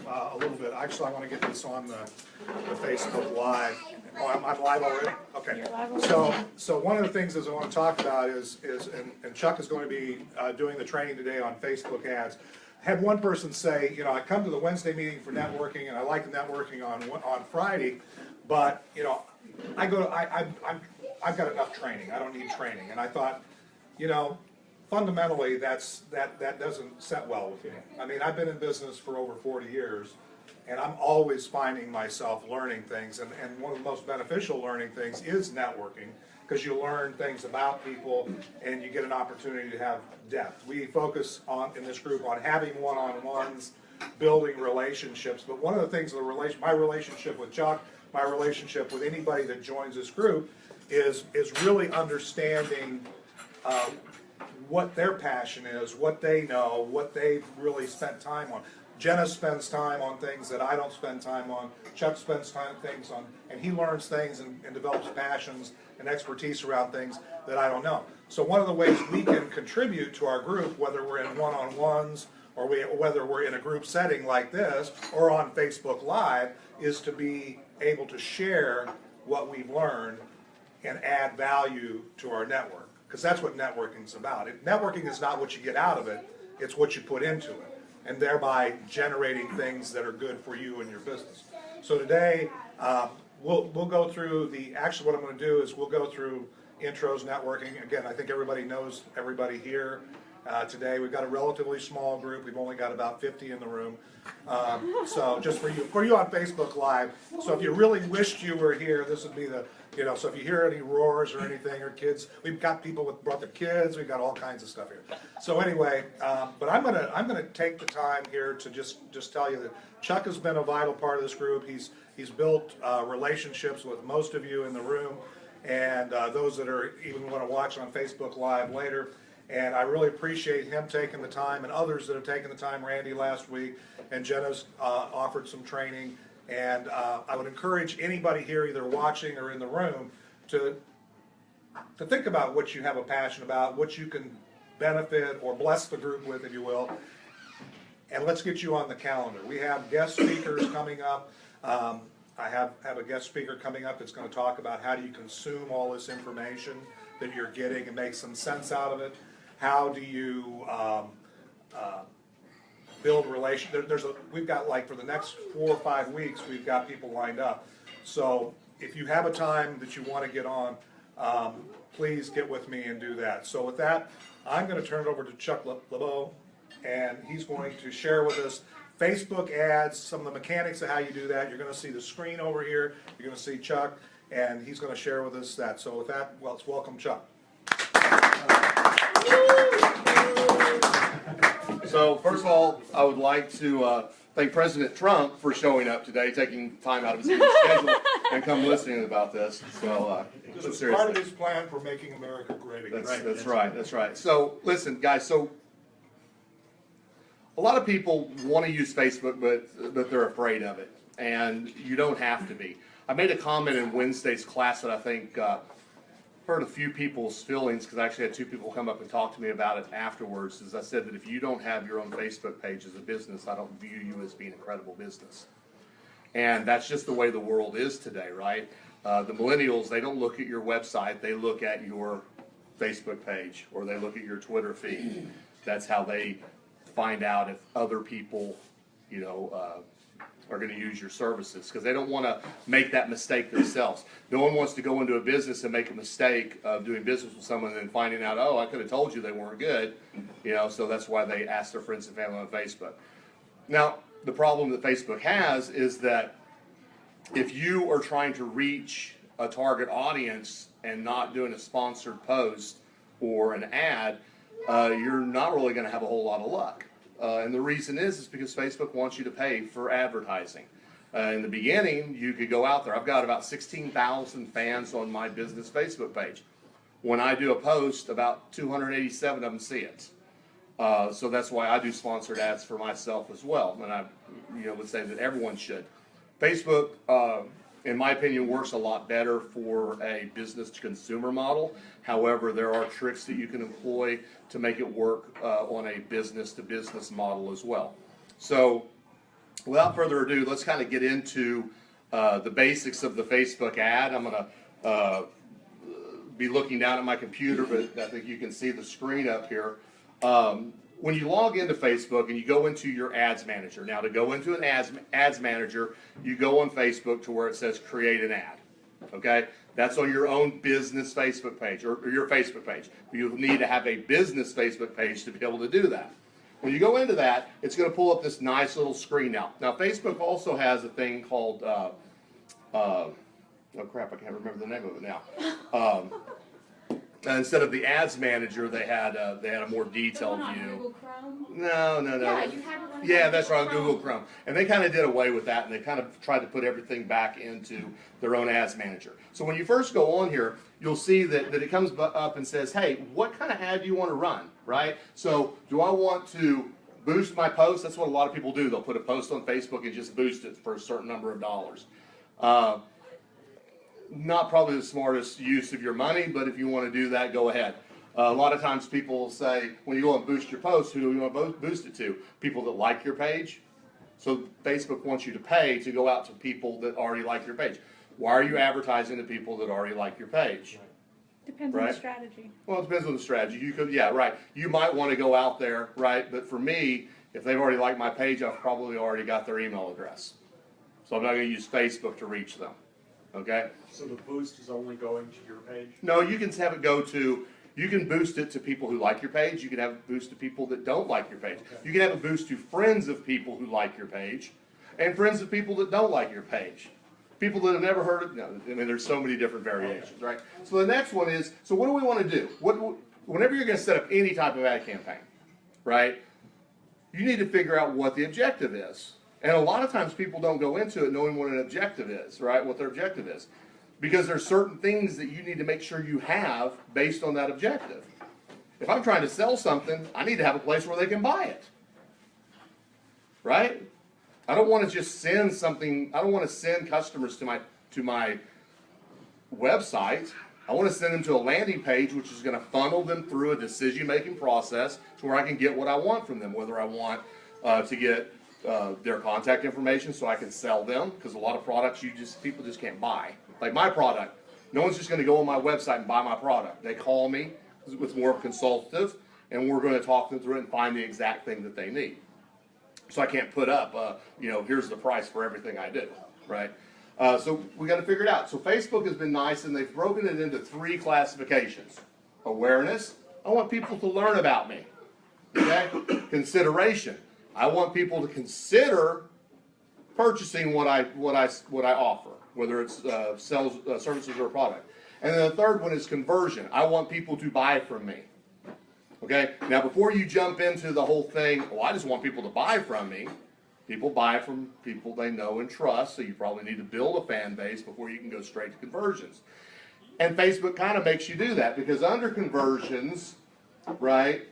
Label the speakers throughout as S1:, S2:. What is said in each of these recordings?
S1: a little bit. Actually, I want to get this on the Facebook Live. Oh, I'm live already? Okay. So one of the things is I want to talk about is and Chuck is going to be doing the training today on Facebook ads. I had one person say, you know, I come to the Wednesday meeting for networking, and I like the networking on Friday, but you know, I've got enough training. I don't need training. And I thought, you know, fundamentally that doesn't set well with me. I mean, I've been in business for over 40 years, and I'm always finding myself learning things. And one of the most beneficial learning things is networking, because you learn things about people and you get an opportunity to have depth. We focus in this group on having one-on-ones, building relationships. But one of the things, my relationship with Chuck, my relationship with anybody that joins this group is really understanding what their passion is, what they know, what they've really spent time on. Jenna spends time on things that I don't spend time on. Chuck spends things on, and he learns things and develops passions and expertise around things that I don't know. So one of the ways we can contribute to our group, whether we're in one-on-ones or whether we're in a group setting like this or on Facebook Live, is to be able to share what we've learned and add value to our network. Because that's what networking is about. Networking is not what you get out of it, it's what you put into it, and thereby generating things that are good for you and your business. So today, we'll go through actually what I'm going to do is we'll go through intros, networking. Again, I think everybody knows everybody here. Today we've got a relatively small group. We've only got about 50 in the room. So just for you on Facebook Live. So if you really wished you were here, this would be the, you know, so if you hear any roars or anything, or kids, we've got people with brought their kids, we've got all kinds of stuff here. So anyway, but I'm gonna take the time here to just tell you that Chuck has been a vital part of this group. He's built relationships with most of you in the room, and those that are even want to watch on Facebook Live later. And I really appreciate him taking the time, and others that have taken the time. Randy last week, and Jenna's offered some training. And I would encourage anybody here, either watching or in the room, to think about what you have a passion about, what you can benefit or bless the group with, if you will. And let's get you on the calendar. We have guest speakers coming up. I have a guest speaker coming up that's going to talk about how do you consume all this information that you're getting and make some sense out of it. How do you build relations? We've got, like, for the next 4 or 5 weeks, we've got people lined up. So if you have a time that you want to get on, please get with me and do that. So with that, I'm going to turn it over to Chuck Leblo, and he's going to share with us Facebook ads, some of the mechanics of how you do that. You're going to see the screen over here. You're going to see Chuck, and he's going to share with us that. So with that, well, let's welcome Chuck.
S2: So first of all, I would like to thank President Trump for showing up today, taking time out of his schedule and come listening about this. So
S1: this is part of his plan for making America great again.
S2: That's right. So listen, guys. So a lot of people want to use Facebook, but they're afraid of it, and you don't have to be. I made a comment in Wednesday's class that I think hurt a few people's feelings, because I actually had 2 people come up and talk to me about it afterwards. As I said, that if you don't have your own Facebook page as a business, I don't view you as being a credible business. And that's just the way the world is today, right? The millennials, they don't look at your website, they look at your Facebook page, or they look at your Twitter feed. That's how they find out if other people, you know, are going to use your services, because they don't want to make that mistake themselves. No one wants to go into a business and make a mistake of doing business with someone and then finding out, oh, I could have told you they weren't good, you know. So that's why they ask their friends and family on Facebook. Now, the problem that Facebook has is that if you are trying to reach a target audience and not doing a sponsored post or an ad, you're not really going to have a whole lot of luck. And the reason is because Facebook wants you to pay for advertising. In the beginning, you could go out there. I've got about 16,000 fans on my business Facebook page. When I do a post, about 287 of them see it. So that's why I do sponsored ads for myself as well. And I would say that everyone should. Facebook, in my opinion, works a lot better for a business-to-consumer model. However, there are tricks that you can employ to make it work on a business-to-business model as well. So without further ado, let's kind of get into the basics of the Facebook ad. I'm going to be looking down at my computer, but I think you can see the screen up here. When you log into Facebook and you go into your ads manager, now to go into an ads manager, you go on Facebook to where it says create an ad. Okay, that's on your own business Facebook page or your Facebook page. You'll need to have a business Facebook page to be able to do that. When you go into that, it's going to pull up this nice little screen now. Now, Facebook also has a thing called, oh crap, I can't remember the name of it now. Instead of the ads manager, they had a more detailed view.
S3: Google Chrome?
S2: No.
S3: Yeah, you had one.
S2: Yeah, that's right, Google Chrome. And they kind of did away with that, and they kind of tried to put everything back into their own ads manager. So when you first go on here, you'll see that it comes up and says, hey, what kind of ad do you want to run, right? So do I want to boost my post? That's what a lot of people do. They'll put a post on Facebook and just boost it for a certain number of dollars. Not probably the smartest use of your money, but if you want to do that, go ahead. A lot of times people will say, when you go and boost your post, who do you want to boost it to? People that like your page. So Facebook wants you to pay to go out to people that already like your page. Why are you advertising to people that already like your page?
S4: Depends on the strategy.
S2: Well, it depends on the strategy. You could, yeah, right. You might want to go out there, right? But for me, if they've already liked my page, I've probably already got their email address. So I'm not going to use Facebook to reach them. Okay?
S5: So the boost is only going to your page?
S2: No, you can have it go to, you can boost it to people who like your page. You can have it boost to people that don't like your page.
S5: Okay.
S2: You can have it boost to friends of people who like your page and friends of people that don't like your page. People that have never heard of, no, I mean, there's so many different variations, right? So the next one is, so what do we want to do? Whenever you're going to set up any type of ad campaign, right, you need to figure out what the objective is. And a lot of times people don't go into it knowing what an objective is, right, what their objective is. Because there's certain things that you need to make sure you have based on that objective. If I'm trying to sell something, I need to have a place where they can buy it, right? I don't want to just send something, I don't want to send customers to my website. I want to send them to a landing page which is going to funnel them through a decision-making process to where I can get what I want from them, whether I want to get their contact information so I can sell them, because a lot of products people just can't buy. Like my product, no one's just going to go on my website and buy my product. They call me, it's more consultative, and we're going to talk them through it and find the exact thing that they need. So I can't put up, here's the price for everything I do, right? So we got to figure it out. So Facebook has been nice, and they've broken it into 3 classifications. Awareness, I want people to learn about me. Okay? Consideration, I want people to consider purchasing what I offer, whether it's services or a product. And then the third one is conversion. I want people to buy from me. Okay? Now, before you jump into the whole thing, I just want people to buy from me. People buy from people they know and trust, so you probably need to build a fan base before you can go straight to conversions. And Facebook kind of makes you do that, because under conversions, right,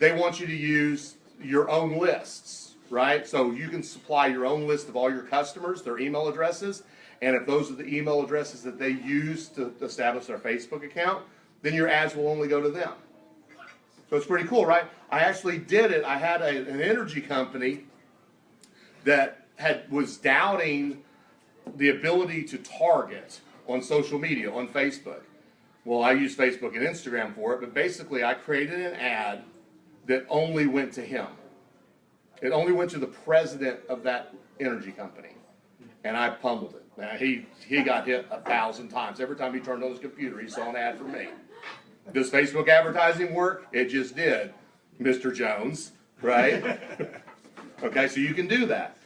S2: they want you to use your own lists, right? So you can supply your own list of all your customers, their email addresses, and if those are the email addresses that they use to establish their Facebook account, then your ads will only go to them. So it's pretty cool, right? I actually did it. I had an energy company that was doubting the ability to target on social media, on Facebook. Well, I use Facebook and Instagram for it, but basically I created an ad that only went to him. It only went to the president of that energy company. And I pummeled it. Now, he got hit 1,000 times. Every time he turned on his computer, he saw an ad for me. Does Facebook advertising work? It just did, Mr. Jones, right? Okay, so you can do that.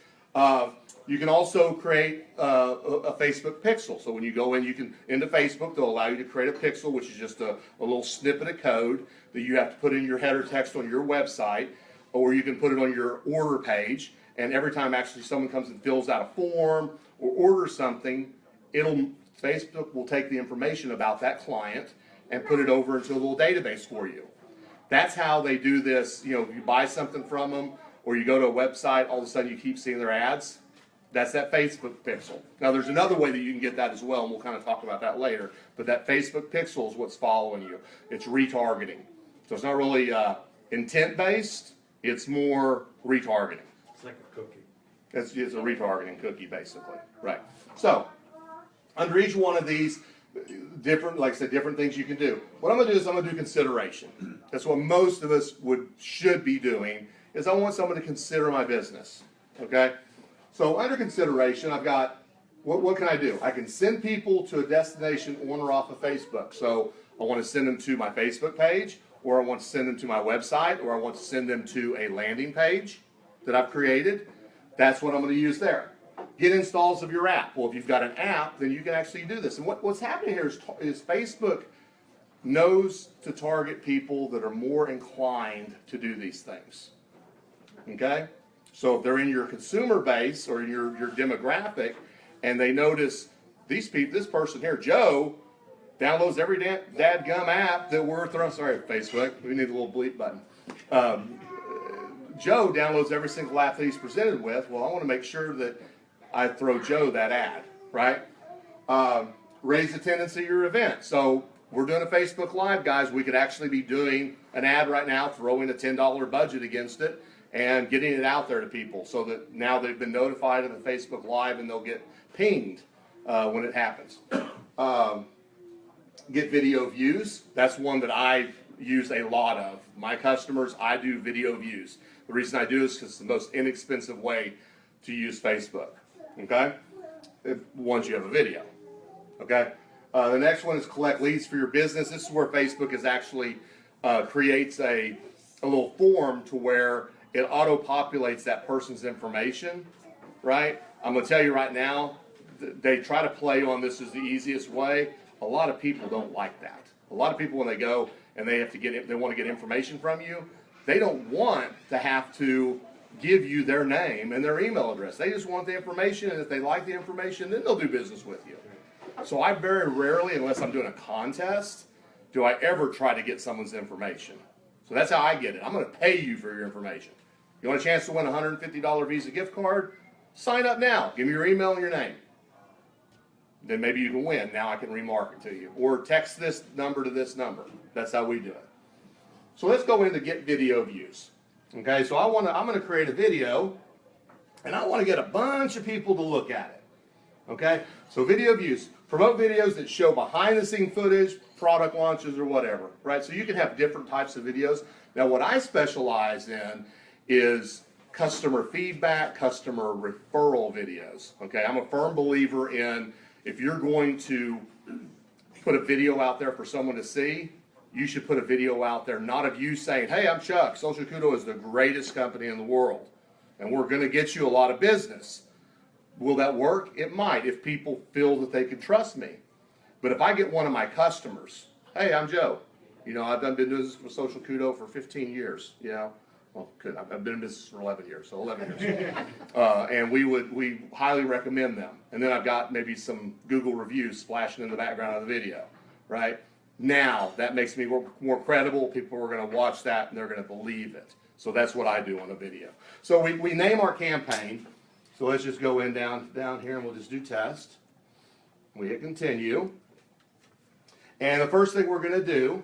S2: You can also create a Facebook pixel. So when you go into Facebook, they'll allow you to create a pixel, which is just a little snippet of code that you have to put in your header text on your website, or you can put it on your order page. And every time actually someone comes and fills out a form or orders something, Facebook will take the information about that client and put it over into a little database for you. That's how they do this. You buy something from them, or you go to a website, all of a sudden you keep seeing their ads. That's that Facebook pixel. Now there's another way that you can get that as well, and we'll kind of talk about that later. But that Facebook pixel is what's following you. It's retargeting. So it's not really intent-based. It's more retargeting.
S5: It's like a cookie.
S2: It's a retargeting cookie, basically, right? So, under each one of these, different, like I said, different things you can do. What I'm going to do is I'm going to do consideration. That's what most of us should be doing, is I want someone to consider my business, okay? So under consideration, I've got, what can I do? I can send people to a destination on or off of Facebook. So I want to send them to my Facebook page, or I want to send them to my website, or I want to send them to a landing page that I've created. That's what I'm going to use there. Get installs of your app. Well, if you've got an app, then you can actually do this. And what's happening here is Facebook knows to target people that are more inclined to do these things. Okay? So if they're in your consumer base or your demographic, and they notice this person here, Joe, downloads every dadgum app that we're throwing. Sorry, Facebook, we need a little bleep button. Joe downloads every single app that he's presented with. Well, I want to make sure that I throw Joe that ad, right? Raise attendance at your event. So we're doing a Facebook Live, guys. We could actually be doing an ad right now, throwing a $10 budget against it, and getting it out there to people so that now they've been notified of the Facebook Live and they'll get pinged when it happens. Get video views. That's one that I use a lot of. My customers, I do video views. The reason I do is because it's the most inexpensive way to use Facebook. Okay? Once you have a video. Okay? The next one is collect leads for your business. This is where Facebook is actually creates a little form to where it auto-populates that person's information, right? I'm going to tell you right now, they try to play on this as the easiest way. A lot of people don't like that. A lot of people, when they go and they want to get information from you, they don't want to have to give you their name and their email address. They just want the information, and if they like the information, then they'll do business with you. So I very rarely, unless I'm doing a contest, do I ever try to get someone's information. So that's how I get it. I'm going to pay you for your information. You want a chance to win a $150 Visa gift card? Sign up now. Give me your email and your name. Then maybe you can win. Now I can remarket to you. Or text this number to this number. That's how we do it. So let's go into get video views. Okay, so I'm going to create a video, and I want to get a bunch of people to look at it. Okay, so video views. Promote videos that show behind the scene footage, product launches, or whatever. Right, so you can have different types of videos. Now what I specialize in is customer feedback, customer referral videos. Okay, I'm a firm believer in if you're going to put a video out there for someone to see, you should put a video out there, not of you saying, hey, I'm Chuck, Social Kudo is the greatest company in the world, and we're going to get you a lot of business. Will that work? It might, if people feel that they can trust me. But if I get one of my customers, hey, I'm Joe. You know, I've been doing this with Social Kudo for 15 years, you know. Well, I've been in business for 11 years, so 11 years. And we highly recommend them. And then I've got maybe some Google reviews splashing in the background of the video, right? Now, that makes me more credible. People are going to watch that and they're going to believe it. So that's what I do on a video. So we name our campaign. So let's just go in down here and we'll just do test. We hit continue. And the first thing we're going to do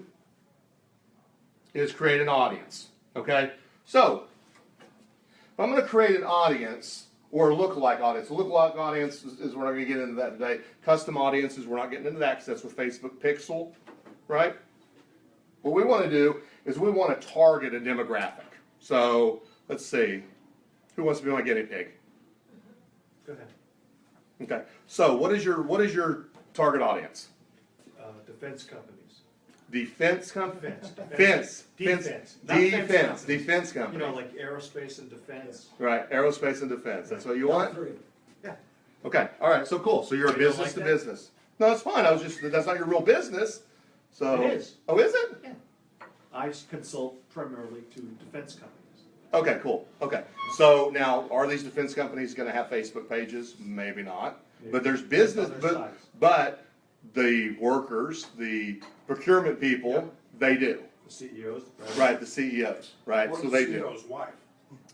S2: is create an audience, okay? So, if I'm going to create an audience, or a lookalike audience, a lookalike audience is we're not going to get into that today. Custom audiences, we're not getting into that because that's with Facebook Pixel, right? What we want to do is we want to target a demographic. So, let's see. Who wants to be my guinea pig?
S5: Go ahead.
S2: Okay. So, what is your target audience?
S5: Defense companies.
S2: Defense company?
S5: Defense.
S2: Defense company.
S5: You know, like aerospace and defense.
S2: Right, aerospace and defense. That's what you want?
S5: Yeah.
S2: Okay, all right, so cool. So you're a
S5: So you don't
S2: business
S5: like
S2: to
S5: that?
S2: business. No, it's fine. That's not your real business. So
S5: It is.
S2: Oh, is it?
S5: Yeah. I consult primarily to defense companies.
S2: Okay, cool. Okay. So now, are these defense companies going to have Facebook pages? Maybe not.
S5: Maybe.
S2: But there's business,
S5: Depends on their size.
S2: but the workers, the procurement people,
S5: Yep.
S2: they do.
S5: The CEOs. The president.
S2: Right, the CEOs, right? So they do.
S1: CEO's wife.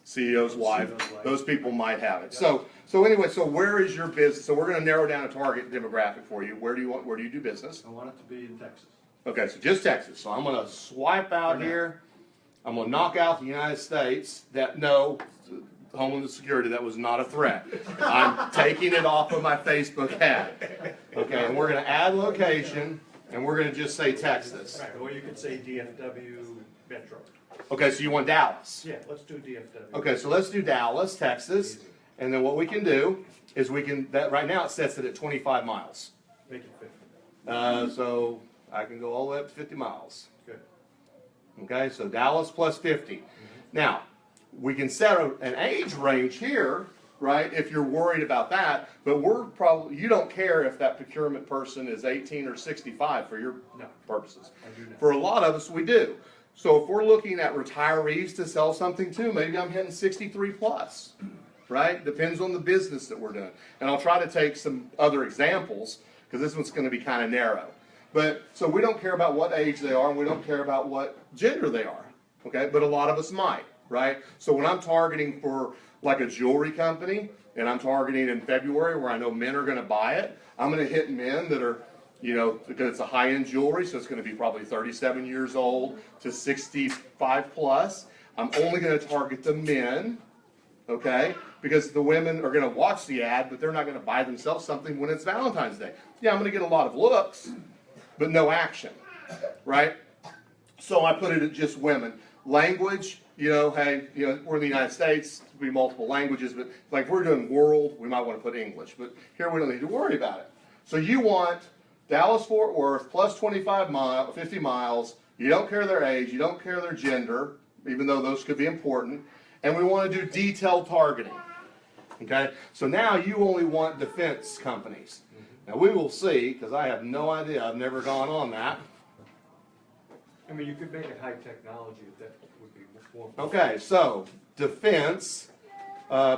S2: CEO's wife,
S5: CEO's wife.
S2: those people might have it.
S5: Yeah.
S2: So anyway, so where is your business? So we're going to narrow down a target demographic for you. Where do you do business?
S5: I want it to be in Texas.
S2: Okay, so just Texas. So I'm going to swipe out
S5: For now.
S2: here. I'm going to knock out the United States. Homeland Security, that was not a threat. I'm taking it off of my Facebook ad. Okay, and we're gonna add location, and we're gonna just say Texas.
S5: Right, or you could say DFW Metro.
S2: Okay, so you want Dallas.
S5: Yeah, let's do DFW.
S2: Okay, so let's do Dallas, Texas, and then what we can do is right now it sets it at 25 miles.
S5: Make it 50.
S2: So I can go all the way up to 50 miles.
S5: Good.
S2: Okay, so Dallas plus 50. Now, we can set an age range here, right, if you're worried about that, but you don't care if that procurement person is 18 or 65 for your purposes.
S5: I do not.
S2: For a lot of us, we do. So if we're looking at retirees to sell something to, maybe I'm hitting 63 plus, right? Depends on the business that we're doing. And I'll try to take some other examples, because this one's going to be kind of narrow. But, so we don't care about what age they are, and we don't care about what gender they are, okay? But a lot of us might, right? So when I'm targeting for like a jewelry company, and I'm targeting in February where I know men are going to buy it, I'm going to hit men that are, because it's a high-end jewelry, so it's going to be probably 37 years old to 65 plus. I'm only going to target the men, okay? Because the women are going to watch the ad, but they're not going to buy themselves something when it's Valentine's Day. Yeah, I'm going to get a lot of looks, but no action, right? So I put it at just women. Language, hey, we're in the United States, it could be multiple languages, but like if we're doing world, we might want to put English, but here we don't need to worry about it. So you want Dallas-Fort Worth plus 50 miles, you don't care their age, you don't care their gender, even though those could be important, and we want to do detailed targeting. Okay, so now you only want defense companies. Now we will see, because I have no idea, I've never gone on that.
S5: I mean, you could make it high technology if that would be more.
S2: Okay, so defense,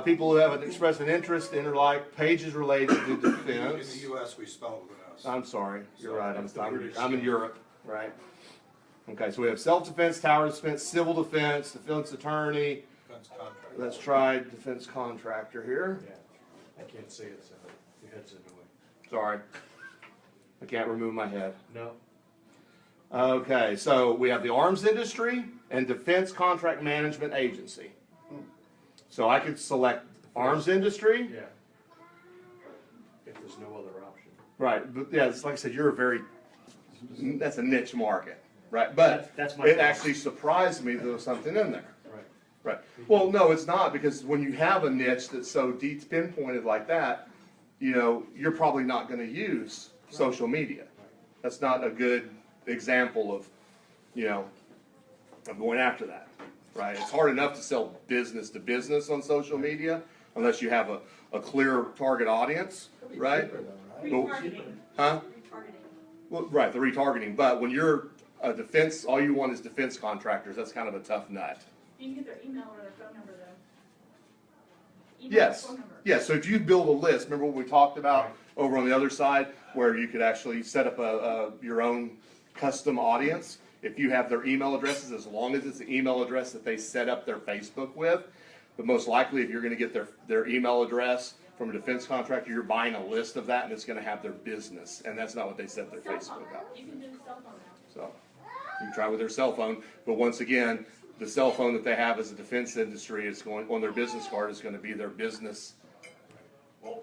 S2: people who have expressed an interest in or like pages related to defense.
S1: In the US, we spell it with an S.
S2: I'm sorry, you're right,
S1: That's the British
S2: I'm in Europe, right? Okay, so we have self-defense, tower defense, civil defense, defense attorney.
S1: Defense contractor.
S2: Let's try defense contractor here.
S5: Yeah, I can't say it, so your head's in the way.
S2: Sorry, I can't remove my head.
S5: No.
S2: Okay, so we have the arms industry and defense contract management agency. So I could select arms industry.
S5: Yeah. If there's no other option.
S2: Right, but yeah, it's like I said, that's a niche market, right? But
S5: That's my
S2: it
S5: point.
S2: actually surprised me there was something in there.
S5: Right.
S2: Right. Well, no, it's not, because when you have a niche that's so deep pinpointed like that, you're probably not going to use social media. That's not a good example of going after that, right? It's hard enough to sell business to business on social media unless you have a clear target audience, right?
S3: Retargeting.
S2: Huh?
S3: Retargeting.
S2: Well, right, the retargeting. But when you're a defense, all you want is defense contractors. That's kind of a tough nut.
S3: You can get their email or their phone number though. Email or
S2: Yes.
S3: phone number.
S2: Yes. So if you build a list, remember what we talked about over on the other side, where you could actually set up your own custom audience. If you have their email addresses, as long as it's the email address that they set up their Facebook with, but most likely if you're going to get their email address from a defense contractor, you're buying a list of that, and it's going to have their business, and that's not what they set their
S3: Cell
S2: Facebook
S3: phone.
S2: up.
S3: You can do cell phone now.
S2: So you can try with their cell phone, but once again, the cell phone that they have as a defense industry is going on their business card is going to be their business.
S6: Well,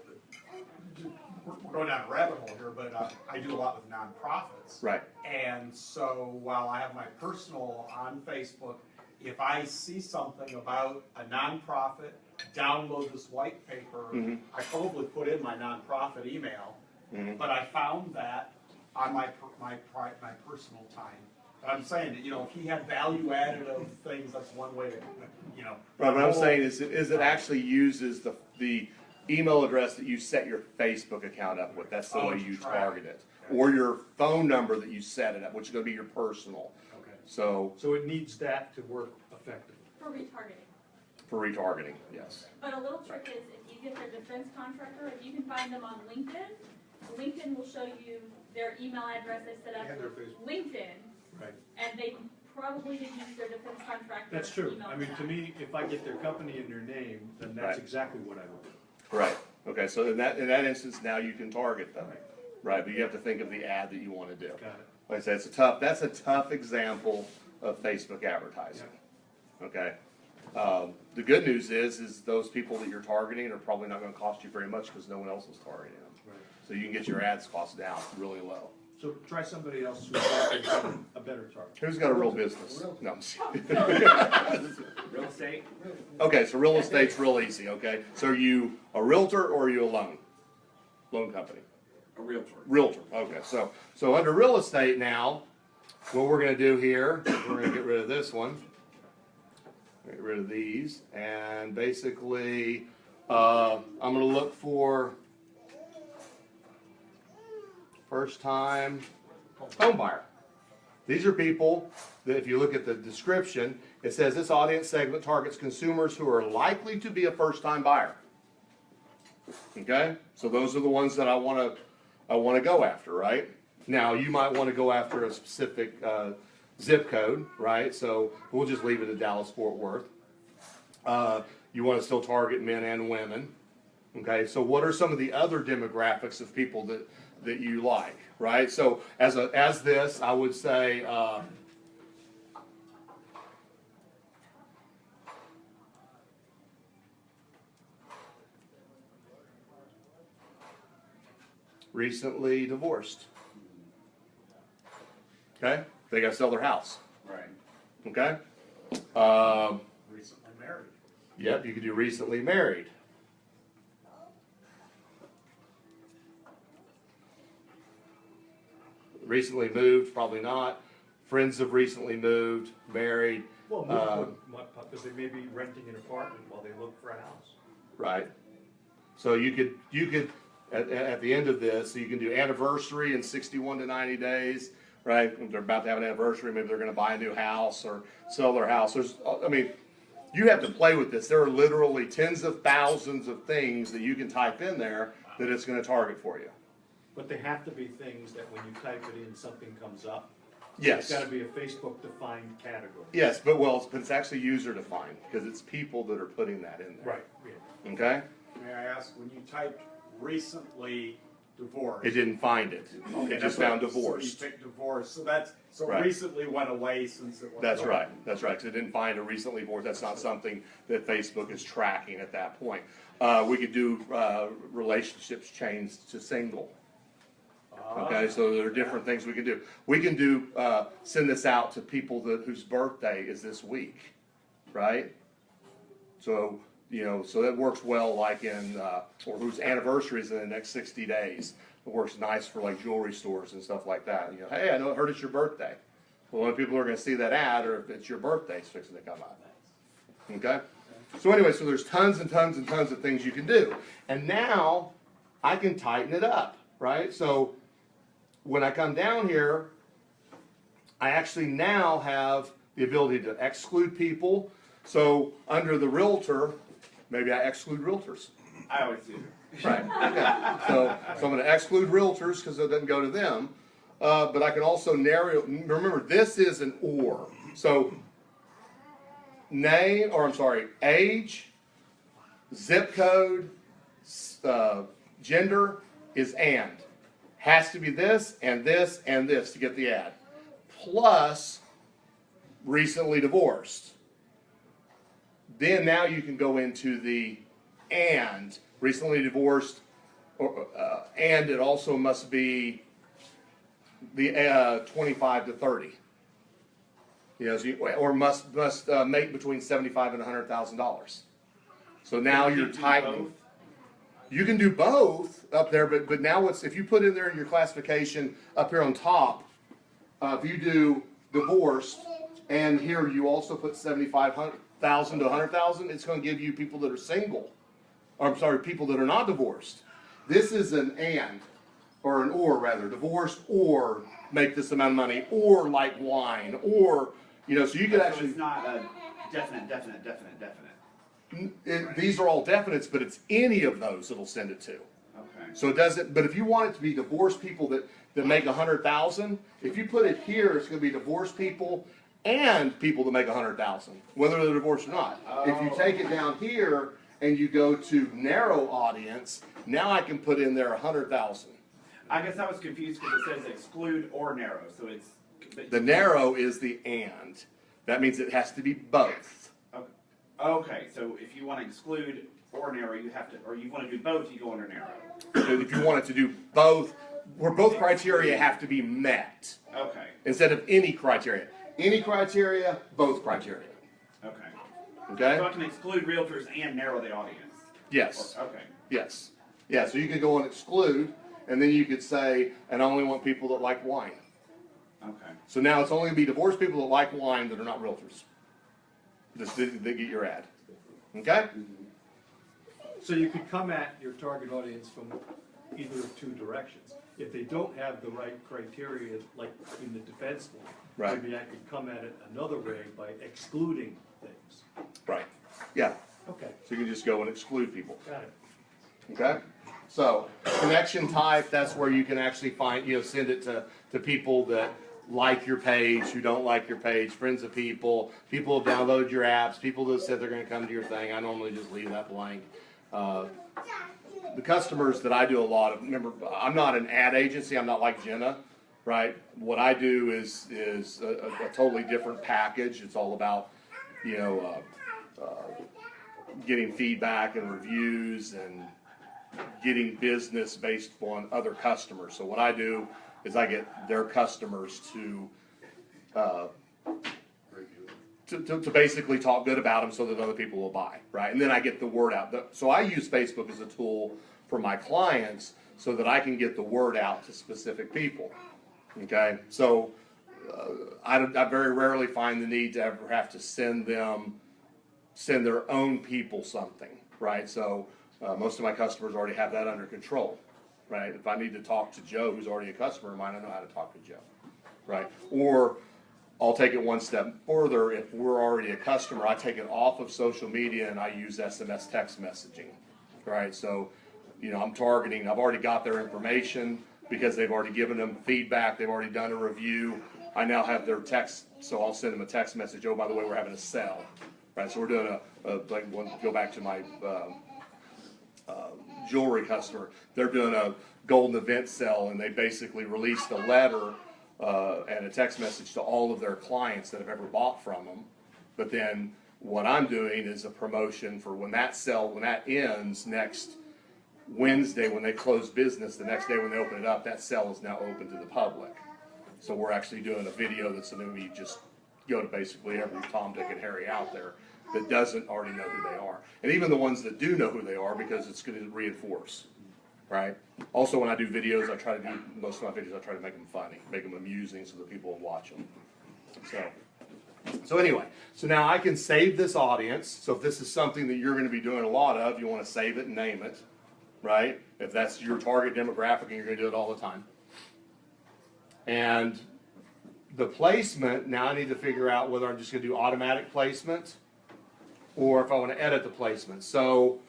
S6: we're going down a rabbit hole here, but I do a lot with nonprofits.
S2: Right.
S6: And so while I have my personal on Facebook, if I see something about a nonprofit, download this white paper, I probably put in my nonprofit email, but I found that on my personal time. But I'm saying that, if he had value added of things, that's one way to,
S2: Right, what I'm saying is it actually uses the email address that you set your Facebook account up with. That's the way you target it. Or your phone number that you set it up, which is going to be your personal.
S5: Okay.
S2: So
S5: So it needs that to work effectively.
S3: For retargeting.
S2: for retargeting, yes.
S3: But a little trick is if you get their defense contractor, if you can find them on LinkedIn, LinkedIn will show you their email address they set up
S1: And their
S3: with
S1: Facebook.
S3: LinkedIn,
S5: Right.
S3: and they probably have used their defense contractor.
S5: That's true.
S3: email
S5: I mean,
S3: for
S5: to
S3: that.
S5: me, if I get their company and their name, then that's
S2: Right.
S5: exactly what I would do.
S2: Right. Okay, so in that instance, now you can target them. Right, but you have to think of the ad that you want to do.
S5: Got it.
S2: Like I said, that's a tough example of Facebook advertising. Okay? The good news is those people that you're targeting are probably not gonna cost you very much because no one else is targeting them.
S5: Right.
S2: So you can get your ads costs down really low.
S7: So try somebody else who's a better target.
S2: Who's got a real business? No, I'm just kidding.
S8: Real estate?
S2: Okay, so real estate's real easy, okay? So are you a realtor or are you a loan company?
S8: A realtor.
S2: Realtor, okay, so under real estate now, what we're gonna do here, we're gonna get rid of this one. Get rid of these, and basically, I'm gonna look for first time home buyer. These are people that if you look at the description, it says this audience segment targets consumers who are likely to be a first time buyer. Okay, so those are the ones that I wanna go after, right? Now, you might wanna go after a specific, zip code, right? So we'll just leave it at Dallas-Fort Worth. You wanna still target men and women. Okay, so what are some of the other demographics of people that you like, right? So as this, I would say, recently divorced. Okay, they gotta sell their house.
S8: Right.
S2: Okay,
S6: Recently married.
S2: yep, you could do recently married. Recently moved, probably not. Friends have recently moved, married.
S7: Well, because they may be renting an apartment while they look for a house.
S2: Right. So you could at the end of this, so you can do anniversary in 61 to 90 days, right? If they're about to have an anniversary, maybe they're going to buy a new house or sell their house. I mean, you have to play with this. There are literally tens of thousands of things that you can type in there that it's going to target for you.
S7: But they have to be things that when you type it in, something comes up.
S2: Yes.
S7: It's gotta be a Facebook-defined category.
S2: Yes, but it's actually user defined because it's people that are putting that in there.
S7: Right, yeah.
S2: Okay?
S6: May I ask, when you typed recently divorced?
S2: It didn't find it.
S6: Okay,
S2: It just
S6: that's
S2: found
S6: what-
S2: divorced.
S6: So you picked divorce, so
S2: Right.
S6: recently went away since it was.
S2: That's right, that's right, 'cause it didn't find a recently divorced, that's not something that Facebook is tracking at that point. We could do, relationships changed to single. Okay, so there are different things we can do. We can do, send this out to people whose birthday is this week, right? So, so that works well like or whose anniversary is in the next 60 days. It works nice for like jewelry stores and stuff like that. Hey, I heard it's your birthday. Well, when people are gonna see that ad, or if it's your birthday, it's fixing to come out. Okay? So anyway, so there's tons and tons and tons of things you can do. And now, I can tighten it up, right? So, when I come down here, I actually now have the ability to exclude people. So under the realtor, maybe I exclude realtors.
S8: I always do.
S2: Right. Yeah. So I'm going to exclude realtors because it doesn't go to them. But I can also narrow. Remember, this is an or. So age, zip code, gender is and. Has to be this and this and this to get the ad. Plus, recently divorced. Then now you can go into the and, recently divorced, and it also must be the 25 to 30. Or must make between $75,000 and $100,000. So now you're tightening. You can do both up there, but now if you put in there your classification up here on top, if you do divorced, and here you also put 75,000 to 100,000, it's going to give you people that are single. Or I'm sorry, people that are not divorced. This is an and, or an or rather, divorced or make this amount of money, or like wine, or so you could actually.
S8: So it's not a definite.
S2: These are all definites, but it's any of those it'll send it to.
S8: Okay.
S2: So it doesn't. But if you want it to be divorced people that make 100,000, if you put it here, it's going to be divorced people and people that make 100,000, whether they're divorced or not. If you take it down here and you go to narrow audience, now I can put in there 100,000.
S8: I guess I was confused because it says exclude or narrow, so it's.
S2: The narrow is the and. That means it has to be both.
S8: Okay. Okay, so if you want to exclude or narrow, you have to, or you want to do both, you go under narrow.
S2: If you wanted to do both, where both criteria have to be met,
S8: Okay,
S2: instead of any criteria. Any criteria, both criteria.
S8: okay.
S2: Okay?
S8: So I can exclude realtors and narrow the audience?
S2: Yes.
S8: Okay.
S2: Yes. Yeah, so you could go and exclude, and then you could say, and I only want people that like wine.
S8: Okay.
S2: So now it's only going to be divorced people that like wine that are not realtors. They get your ad. Okay?
S5: So you could come at your target audience from either of two directions. If they don't have the right criteria, like in the defense one,
S2: Right.
S5: maybe I could come at it another way by excluding things.
S2: Right. Yeah.
S5: Okay,
S2: So you can just go and exclude people.
S5: got it.
S2: Okay? So, connection type, that's where you can actually find, send it to people that like your page, who don't like your page, friends of people, people who download your apps, people that said they're going to come to your thing. I normally just leave that blank. The customers that I do a lot of, remember, I'm not an ad agency, I'm not like Jenna, right? What I do is a totally different package. It's all about, getting feedback and reviews and getting business based on other customers. So what I do is I get their customers to basically talk good about them so that other people will buy, right? And then I get the word out. So I use Facebook as a tool for my clients so that I can get the word out to specific people, okay? So I very rarely find the need to ever have to send their own people something, right? So most of my customers already have that under control, right? If I need to talk to Joe, who's already a customer of mine, I know how to talk to Joe, right? Or I'll take it one step further. If we're already a customer, I take it off of social media and I use SMS text messaging, right? So, I've already got their information because they've already given them feedback, they've already done a review. I now have their text, so I'll send them a text message, oh, by the way, we're having a sale, right? So we're doing go back to my jewelry customer. They're doing a golden event sale, and they basically released a letter and a text message to all of their clients that have ever bought from them. But then what I'm doing is a promotion for when that ends next Wednesday, when they close business, the next day when they open it up, that sale is now open to the public. So we're actually doing a video that's going to be just go to basically every Tom, Dick, and Harry out there that doesn't already know who they are. And even the ones that do know who they are, because it's going to reinforce, right? Also, when I do videos, most of my videos, I try to make them funny, make them amusing so that people will watch them. So anyway, so now I can save this audience. So if this is something that you're going to be doing a lot of, you want to save it and name it, right? If that's your target demographic and you're going to do it all the time. And the placement, now I need to figure out whether I'm just going to do automatic placement or if I want to edit the placement. So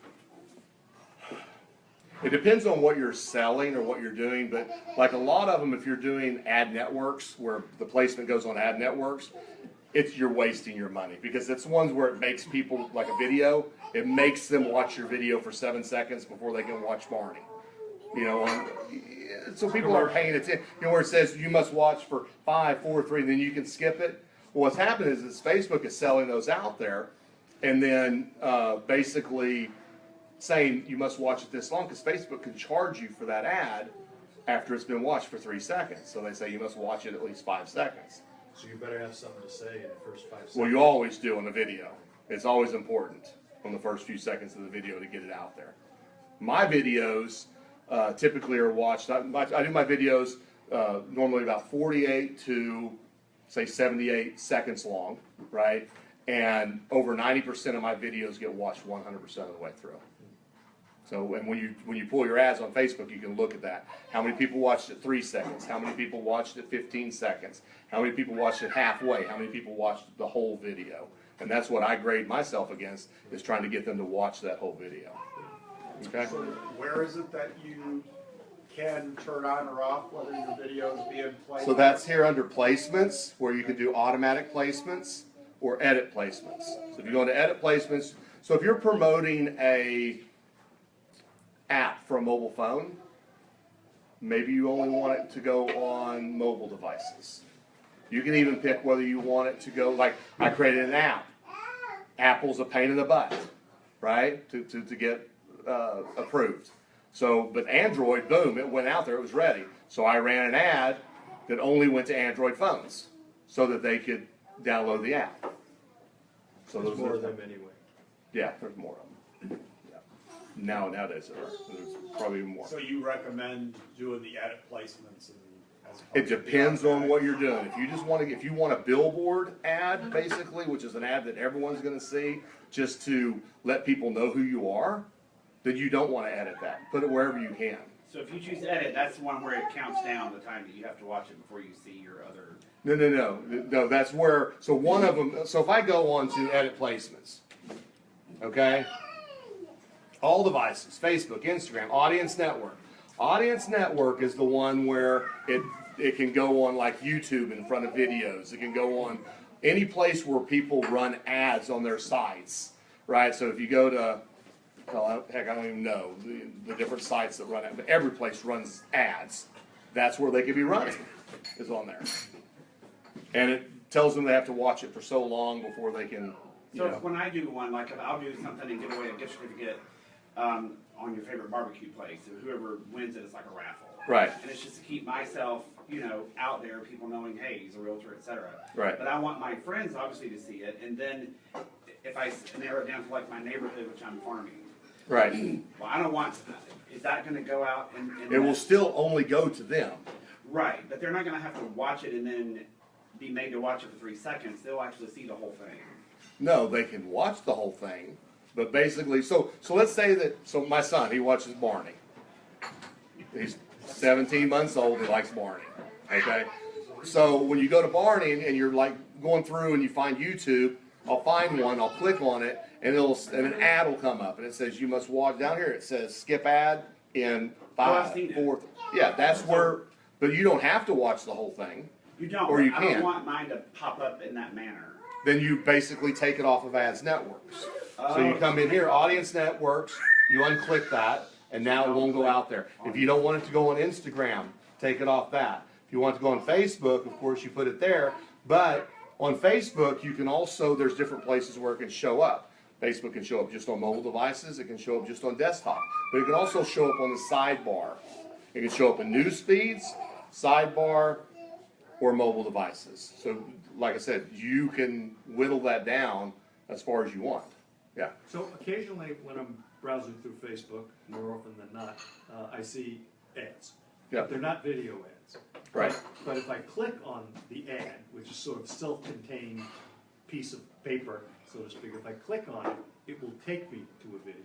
S2: it depends on what you're selling or what you're doing, but like a lot of them, if you're doing ad networks where the placement goes on ad networks, you're wasting your money because it's ones where it makes people, like a video, it makes them watch your video for 7 seconds before they can watch Barney. So people aren't paying attention. Where it says you must watch for 5, 4, 3, and then you can skip it. Well, what's happening is Facebook is selling those out there, and then basically saying you must watch it this long because Facebook can charge you for that ad after it's been watched for 3 seconds. So they say you must watch it at least 5 seconds.
S7: So you better have something to say in the first 5 seconds.
S2: Well, you always do on a video. It's always important on the first few seconds of the video to get it out there. My videos typically are watched. I do my videos normally about 48 to say 78 seconds long, right? And over 90% of my videos get watched 100% of the way through. So, and when you pull your ads on Facebook, you can look at that. How many people watched it 3 seconds? How many people watched it 15 seconds? How many people watched it halfway? How many people watched the whole video? And that's what I grade myself against, is trying to get them to watch that whole video. Okay?
S6: So where is it that you can turn on or off whether your video is being played?
S2: So that's here under placements, where you can do automatic placements or edit placements. So if you go into edit placements, so if you're promoting a app for a mobile phone, maybe you only want it to go on mobile devices. You can even pick whether you want it to go, like I created an app Apple's a pain in the butt, right, to get approved. So, but Android, boom, it went out there, it was ready. So I ran an ad that only went to Android phones so that they could download the app. So
S5: There's
S2: those
S5: more
S2: are,
S5: of them anyway.
S2: yeah, there's more of them. Yeah. Nowadays there's probably more.
S6: So you recommend doing the edit placements and as opposed
S2: It
S6: to the
S2: depends on
S6: automatic?
S2: what you're doing. If you just want to, if you want a billboard ad, basically, which is an ad that everyone's going to see, just to let people know who you are, then you don't want to edit that. Put it wherever you can.
S8: So if you choose to edit, that's the one where it counts down the time that you have to watch it before you see your other.
S2: No. That's where. So one of them. So if I go on to edit placements, okay, all devices, Facebook, Instagram, Audience Network. Audience Network is the one where it can go on like YouTube in front of videos. It can go on any place where people run ads on their sites, right? So if you go to, well, heck, I don't even know the different sites that run it, but every place runs ads. That's where they could be running, is on there. And it tells them they have to watch it for so long before they can, you
S8: So
S2: know.
S8: if when I do one, like if I'll do something and give away a gift certificate on your favorite barbecue place, so whoever wins it, it's like a raffle.
S2: Right.
S8: And it's just to keep myself, out there, people knowing, hey, he's a realtor, et cetera.
S2: Right.
S8: But I want my friends obviously to see it, and then if I narrow it down to like my neighborhood, which I'm farming,
S2: Right.
S8: well, I don't want, is that gonna go out and?
S2: It will still only go to them.
S8: Right, but they're not gonna have to watch it and then be made to watch it for 3 seconds, they'll actually see the whole thing.
S2: No, they can watch the whole thing, but basically, so let's say that, so my son, he watches Barney. He's 17 months old, he likes Barney, okay? So when you go to Barney and you're like going through and you find YouTube, I'll find one, I'll click on it, and an ad will come up, and it says you must watch, down here it says skip ad in
S8: I've
S2: 5,
S8: seen it.
S2: 4, yeah, that's where, but you don't have to watch the whole thing.
S8: You don't,
S2: Or you
S8: I don't
S2: can.
S8: want mine to pop up in that manner.
S2: Then you basically take it off of Ads Networks. So you come in here, Audience Networks, you unclick that, and now it won't go out there. If you don't want it to go on Instagram, take it off that. If you want it to go on Facebook, of course you put it there, but on Facebook you can also, there's different places where it can show up. Facebook can show up just on mobile devices, it can show up just on desktop, but it can also show up on the sidebar. It can show up in news feeds, sidebar, or mobile devices. So, like I said, you can whittle that down as far as you want. Yeah.
S5: So occasionally, when I'm browsing through Facebook, more often than not, I see ads.
S2: Yeah.
S5: But they're not video ads.
S2: Right.
S5: But if I click on the ad, which is sort of self-contained piece of paper, so to speak, if I click on it, it will take me to a video.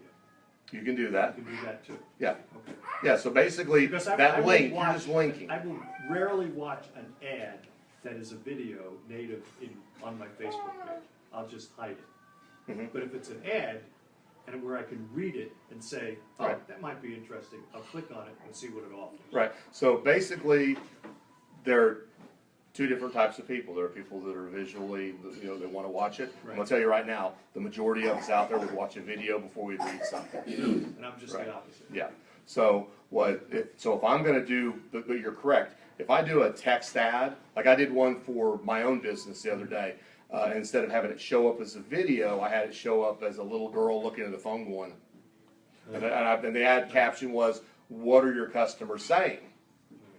S2: You can do
S5: I
S2: that.
S5: can do that too.
S2: Yeah.
S5: Okay.
S2: Yeah. So basically,
S5: Because I
S2: that
S5: will
S2: link,
S5: watch-
S2: you're just linking.
S5: I will rarely watch an ad that is a video native on my Facebook page. I'll just hide it.
S2: Mhm.
S5: But if it's an ad, and where I can read it and say, oh,
S2: Right.
S5: that might be interesting, I'll click on it and see what it offers.
S2: Right. So basically, there are two different types of people. There are people that are visually, they want to watch it. I'm gonna tell you right now, the majority of us out there would watch a video before we read something.
S5: And I'm just
S2: Right.
S5: the opposite.
S2: Yeah. So if I'm gonna do, but you're correct. If I do a text ad, like I did one for my own business the other day, instead of having it show up as a video, I had it show up as a little girl looking at the phone going, and the ad caption was, "What are your customers saying?"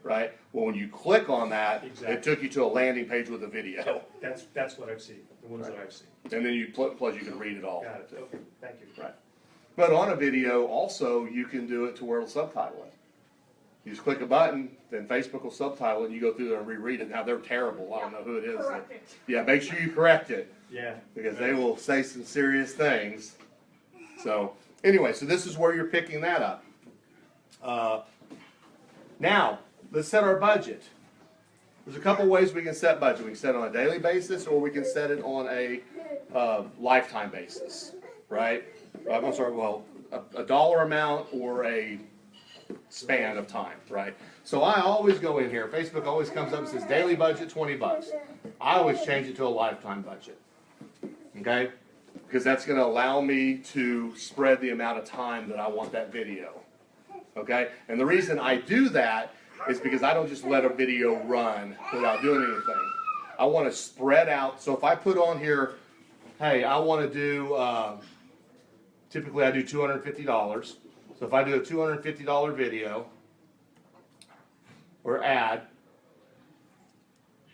S2: Right? Well, when you click on that,
S5: Exactly.
S2: it took you to a landing page with a video,
S5: That's what I've seen, the ones that I've seen.
S2: and then plus you can read it all.
S5: Got it, okay, thank you.
S2: Right. But on a video, also, you can do it to where it'll subtitle it. You just click a button, then Facebook will subtitle it, and you go through there and reread it. Now, they're terrible, I don't know who it is.
S3: Correct it.
S2: Yeah, make sure you correct it,
S5: Yeah.
S2: because they will say some serious things. So, anyway, so this is where you're picking that up. Now, let's set our budget. There's a couple ways we can set budget. We can set it on a daily basis, or we can set it on a lifetime basis, right? I'm sorry, well, a dollar amount or a span of time, right? So I always go in here, Facebook always comes up and says daily budget, $20. I always change it to a lifetime budget, okay? Because that's gonna allow me to spread the amount of time that I want that video, okay? And the reason I do that is because I don't just let a video run without doing anything. I wanna spread out, so if I put on here, hey, I want to do, typically I do $250. So if I do a $250 video or ad,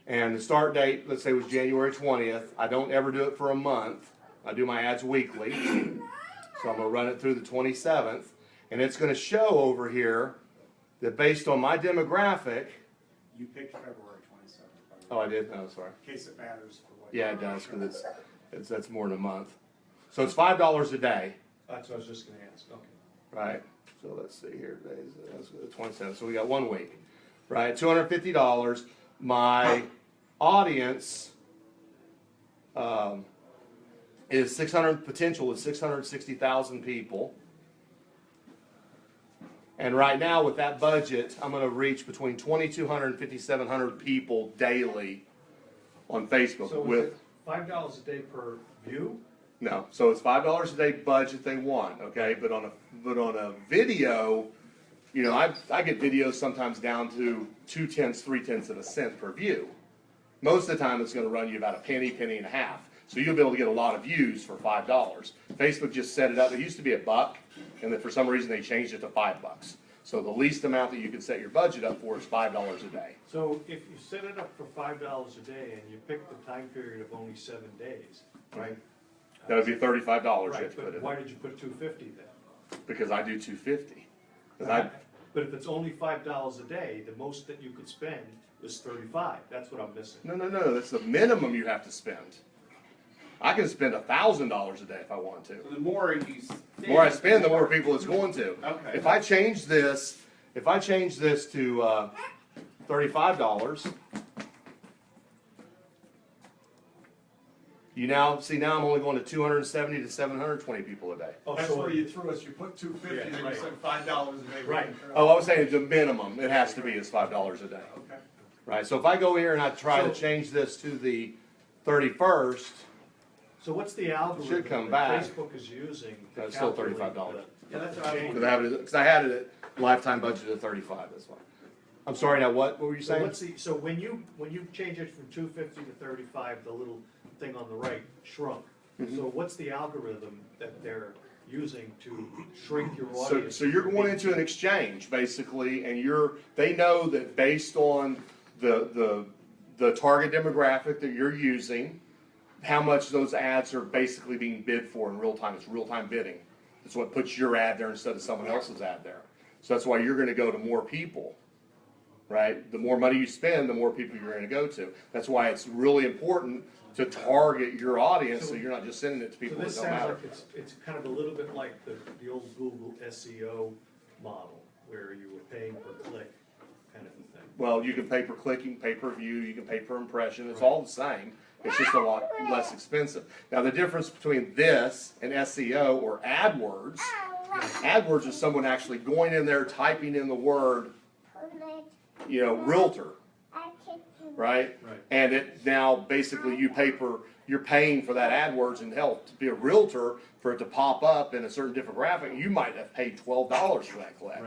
S2: and the start date, let's say, was January 20th, I don't ever do it for a month. I do my ads weekly. So I'm going to run it through the 27th. And it's going to show over here that based on my demographic.
S6: You picked February 27th.
S2: Oh, I did? Oh, sorry.
S6: In case it matters for what.
S2: Yeah, it does, because that's more than a month. So it's $5 a day,
S5: That's what I was just gonna ask, okay.
S2: right? So let's see here, today's that's the 27th, so we got 1 week, right? $250. My audience is potential is 660,000 people. And right now with that budget, I'm going to reach between 2,200 and 5,700 people daily on Facebook.
S5: So is it $5 a day per view?
S2: No, so it's $5 a day budget they want, okay? But on a video, you know, I get videos sometimes down to 2/10, 3/10 of a cent per view. Most of the time, it's going to run you about a penny, penny and a half. So you'll be able to get a lot of views for $5. Facebook just set it up. It used to be $1, and then for some reason they changed it to $5. So the least amount that you can set your budget up for is $5 a day.
S5: So if you set it up for $5 a day and you pick the time period of only 7 days, right?
S2: That would be $35 you
S5: Right,
S2: have to put
S5: but
S2: in.
S5: why did you put $250 then?
S2: Because I do $250. 'Cause
S5: But if it's only $5 a day, the most that you could spend is $35. That's what I'm missing.
S2: No, that's the minimum you have to spend. I can spend $1,000 a day if I want to.
S8: So the more you
S2: The more I spend, the more people it's going to.
S8: Okay.
S2: If I change this to $35, now I'm only going to 270 to 720 people a day.
S5: Oh,
S6: That's
S5: so
S6: where you threw us, you put $250
S5: Yeah,
S6: and then
S5: right.
S6: you said $5 a day.
S5: Right.
S2: Oh, I was saying the minimum it has to be is $5 a day,
S6: Okay.
S2: right? So if I go here and I try to
S5: So-
S2: change this to the 31st,
S5: So what's the algorithm
S2: Should come
S5: that
S2: back.
S5: Facebook is using to
S2: It's still
S5: calculate
S2: $35.
S5: the-
S8: Yeah, that's what I was
S5: change?
S2: because I had it at lifetime budget of 35. That's why. I'm sorry. Now what were you
S5: So
S2: saying?
S5: what's the, so when you change it from 250 to 35, the little thing on the right shrunk.
S2: Mm-hmm.
S5: So what's the algorithm that they're using to shrink your
S2: So,
S5: audience?
S2: so you're going into an exchange basically, and they know that based on the target demographic that you're using, how much those ads are basically being bid for in real time. It's real time bidding. It's what puts your ad there instead of someone else's ad there. So that's why you're going to go to more people, right? The more money you spend, the more people you're going to go to. That's why it's really important to target your audience so you're not just sending it to
S5: So
S2: people that
S5: this
S2: don't
S5: sounds
S2: matter.
S5: like it's kind of a little bit like the old Google SEO model, where you were paying per click kind of a thing.
S2: Well, you can pay per clicking, pay per view, you can pay per impression. It's all the same. It's just a lot less expensive. Now, the difference between this and SEO or AdWords, AdWords is someone actually going in there, typing in the word, realtor, right?
S5: Right.
S2: And it now basically you're paying for that AdWords, and hell, to be a realtor, for it to pop up in a certain demographic, you might have paid $12 for that click.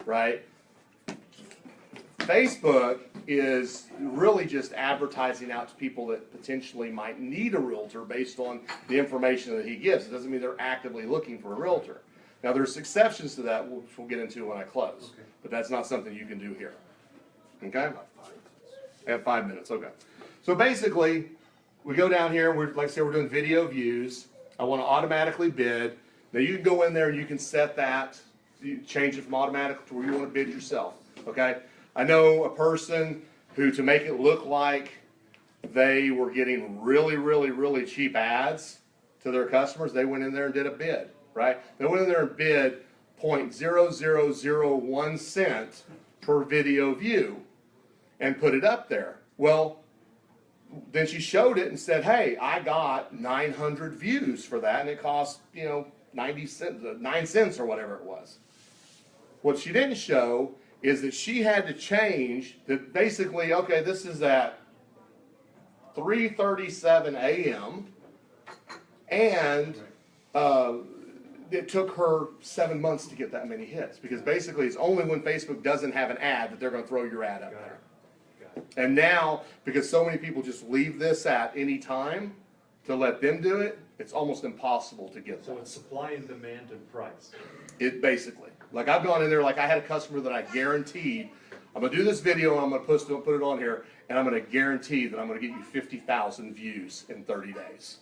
S2: Right? Facebook is really just advertising out to people that potentially might need a realtor based on the information that he gives. It doesn't mean they're actively looking for a realtor. Now, there's exceptions to that, which we'll get into when I close.
S5: Okay.
S2: But that's not something you can do here. Okay? I have 5 minutes, okay. So basically, we go down here, and like I said, we're doing video views. I want to automatically bid. Now, you can go in there and you can set that, you change it from automatic to where you want to bid yourself, okay? I know a person who, to make it look like they were getting really, really, really cheap ads to their customers, they went in there and did a bid, right? They went in there and bid 0.0001 cent per video view and put it up there. Well, then she showed it and said, hey, I got 900 views for that, and it cost, 90 cents, 9 cents or whatever it was. What she didn't show is that she had to change that basically, okay, this is at 3:37 a.m. and it took her 7 months to get that many hits, because basically it's only when Facebook doesn't have an ad that they're going to throw your ad up there. And now, because so many people just leave this at any time to let them do it, it's almost impossible to get
S5: So
S2: that.
S5: it's supply and demand and price.
S2: It basically, like I've gone in there, like I had a customer that I guaranteed, I'm gonna do this video, and I'm gonna put it on here, and I'm gonna guarantee that I'm gonna get you 50,000 views in 30 days.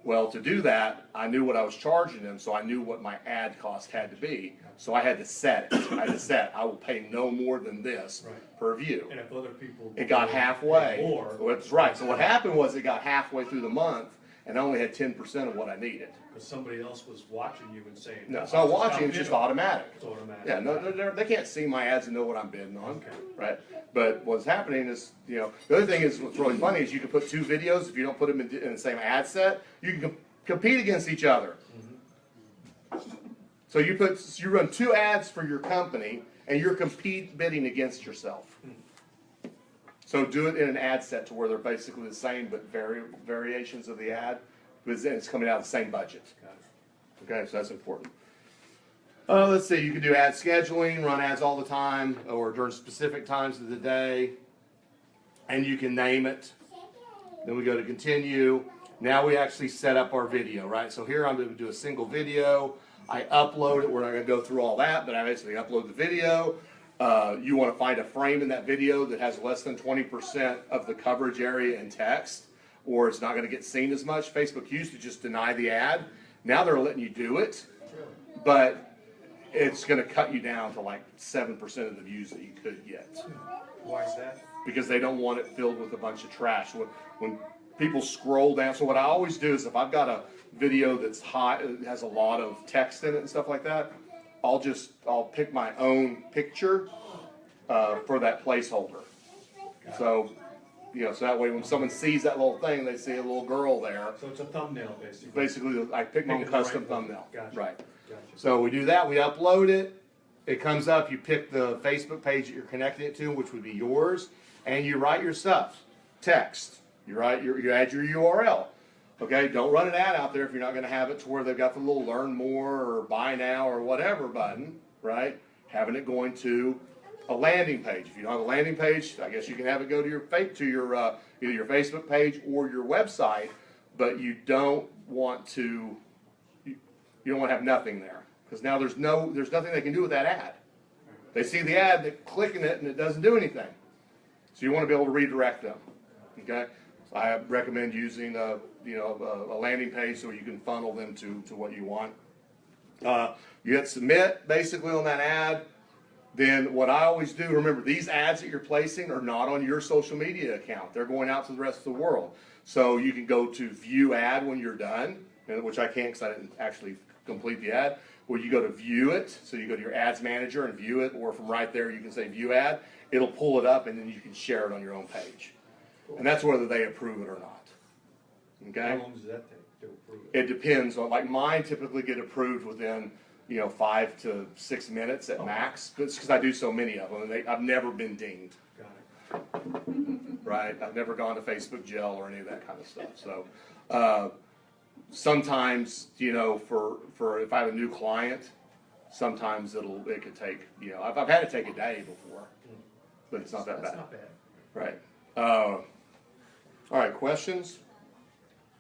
S2: Well, to do that, I knew what I was charging them, so I knew what my ad cost had to be. So I had to set it. I will pay no more than this
S5: Right.
S2: per view.
S5: And if other people.
S2: It got halfway.
S5: More.
S2: That's right. So what happened was it got halfway through the month, and I only had 10% of what I needed.
S5: Because somebody else was watching you and saying.
S2: No, it's not watching, it's just automatic.
S5: It's automatic.
S2: Yeah, no, they can't see my ads and know what I'm bidding on,
S5: Okay.
S2: right? But what's happening is, you know, the other thing is, what's really funny is you can put two videos, if you don't put them in the same ad set, you can compete against each other. So you run two ads for your company, and you're bidding against yourself. So do it in an ad set to where they're basically the same, but variations of the ad, but it's coming out of the same budget.
S5: Got it.
S2: Okay, so that's important. Let's see, you can do ad scheduling, run ads all the time, or during specific times of the day, and you can name it. Then we go to continue. Now we actually set up our video, right? So here I'm going to do a single video. I upload it. We're not going to go through all that, but I basically upload the video. You want to find a frame in that video that has less than 20% of the coverage area in text, or it's not going to get seen as much. Facebook used to just deny the ad. Now they're letting you do it, but it's going to cut you down to like 7% of the views that you could get.
S5: Why is that?
S2: Because they don't want it filled with a bunch of trash. When people scroll down, so what I always do is if I've got a video that's hot, it has a lot of text in it and stuff like that, I'll pick my own picture for that placeholder. So, you know, so that way when someone sees that little thing, they see a little girl there.
S5: So it's a thumbnail, basically.
S2: Basically, I pick my own
S5: Pick the right
S2: custom
S5: one.
S2: thumbnail.
S5: Gotcha.
S2: Right.
S5: Gotcha.
S2: So we do that, we upload it, it comes up, you pick the Facebook page that you're connecting it to, which would be yours, and you write your stuff. Text. You add your URL. Okay, don't run an ad out there if you're not going to have it to where they've got the little learn more or buy now or whatever button, right? Having it going to a landing page. If you don't have a landing page, I guess you can have it go to your either your Facebook page or your website, but you don't want to have nothing there, because now there's nothing they can do with that ad. They see the ad, they're clicking it, and it doesn't do anything. So you want to be able to redirect them. Okay, so I recommend using a landing page so you can funnel them to what you want. You hit submit basically on that ad. Then what I always do, remember, these ads that you're placing are not on your social media account. They're going out to the rest of the world. So you can go to view ad when you're done, which I can't because I didn't actually complete the ad. Or you go to view it, so you go to your ads manager and view it, or from right there you can say view ad. It'll pull it up and then you can share it on your own page. And that's whether they approve it or not. Okay?
S5: How long does that take to approve it?
S2: It depends on, like mine typically get approved within 5 to 6 minutes at max. It's because I do so many of them, and I've never been dinged.
S5: Got it.
S2: Right? I've never gone to Facebook jail or any of that kind of stuff. So sometimes, for if I have a new client, sometimes it could take, I've had it take a day before, but it's not that
S5: That's
S2: bad.
S5: not bad.
S2: Right. All right, questions?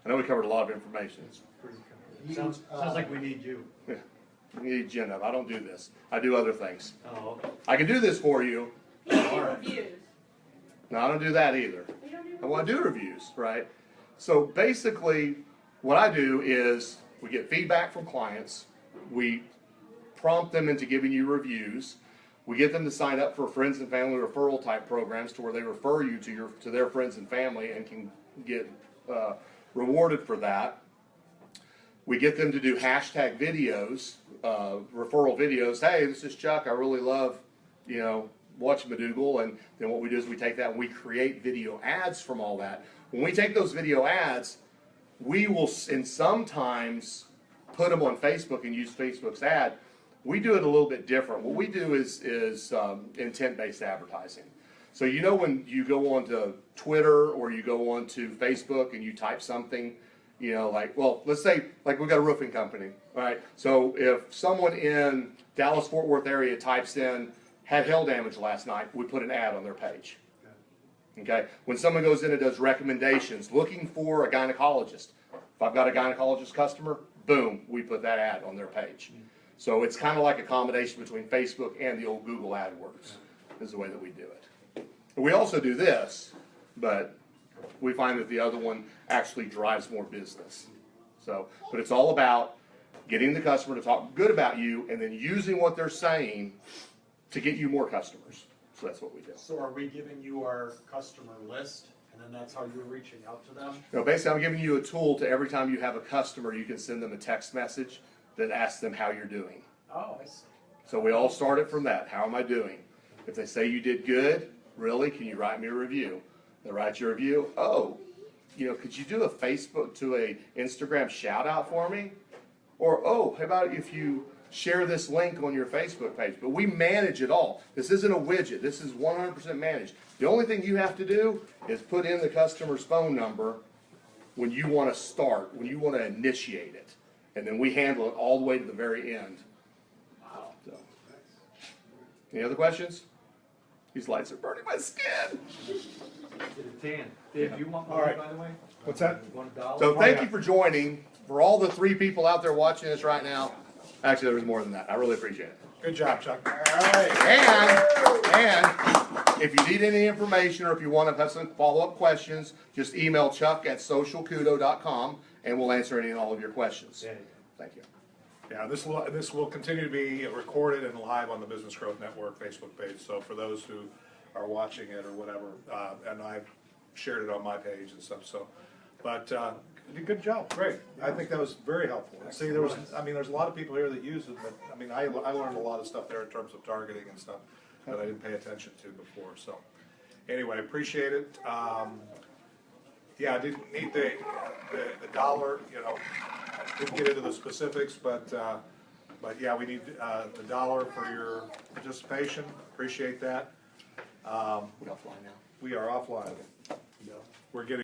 S2: I know we covered a lot of information.
S5: Pretty comfortable. Sounds like we need you.
S2: We need agenda. I don't do this. I do other things.
S5: Oh, okay.
S2: I can do this for you.
S3: He can do reviews.
S2: No, I don't do that either.
S3: We don't do
S2: I want to do reviews, right? So basically, what I do is we get feedback from clients. We prompt them into giving you reviews. We get them to sign up for friends and family referral type programs to where they refer you to their friends and family and can get rewarded for that. We get them to do hashtag videos, referral videos. Hey, this is Chuck. I really love, watching Madougal. And then what we do is we take that and we create video ads from all that. When we take those video ads, we will, and sometimes put them on Facebook and use Facebook's ad. We do it a little bit different. What we do is intent-based advertising. So when you go onto Twitter or you go onto Facebook and you type something, let's say like we've got a roofing company, right? So if someone in Dallas-Fort Worth area types in, had hail damage last night, we put an ad on their page. Okay, when someone goes in and does recommendations, looking for a gynecologist, if I've got a gynecologist customer, boom, we put that ad on their page. So it's kind of like a combination between Facebook and the old Google AdWords, is the way that we do it. We also do this, but we find that the other one actually drives more business. So, but it's all about getting the customer to talk good about you and then using what they're saying to get you more customers. So that's what we do.
S6: So are we giving you our customer list, and then that's how you're reaching out to them?
S2: No, basically, I'm giving you a tool to every time you have a customer, you can send them a text message that asks them how you're doing.
S6: Oh, I see.
S2: So we all started from that. How am I doing? If they say you did good, really, can you write me a review? They write you a review. Oh, could you do a Facebook to a Instagram shout out for me? Or, oh, how about if you share this link on your Facebook page? But we manage it all. This isn't a widget. This is 100% managed. The only thing you have to do is put in the customer's phone number when you want to start, when you want to initiate it. And then we handle it all the way to the very end. Wow. So, any other questions? These lights are burning my skin.
S5: Dan, Dave, do you want
S1: All
S5: money,
S1: right.
S5: by the way?
S1: What's that?
S5: You want $1?
S2: So thank you for joining. For all the 3 people out there watching this right now, actually there was more than that. I really appreciate it.
S1: Good job, Chuck.
S2: And if you need any information or if you want to have some follow-up questions, just email chuck@socialkudo.com and we'll answer any and all of your questions. Thank you.
S1: Yeah, this will continue to be recorded and live on the Business Growth Network Facebook page, so for those who are watching it or whatever, and I've shared it on my page and stuff, so, but, good job, great. I think that was very helpful. See, there's a lot of people here that use it, but, I learned a lot of stuff there in terms of targeting and stuff that I didn't pay attention to before, so. Anyway, appreciate it. Yeah, I didn't need the dollar, didn't get into the specifics, but yeah, we need the dollar for your participation. Appreciate that.
S2: We offline now.
S1: We are offline. We're getting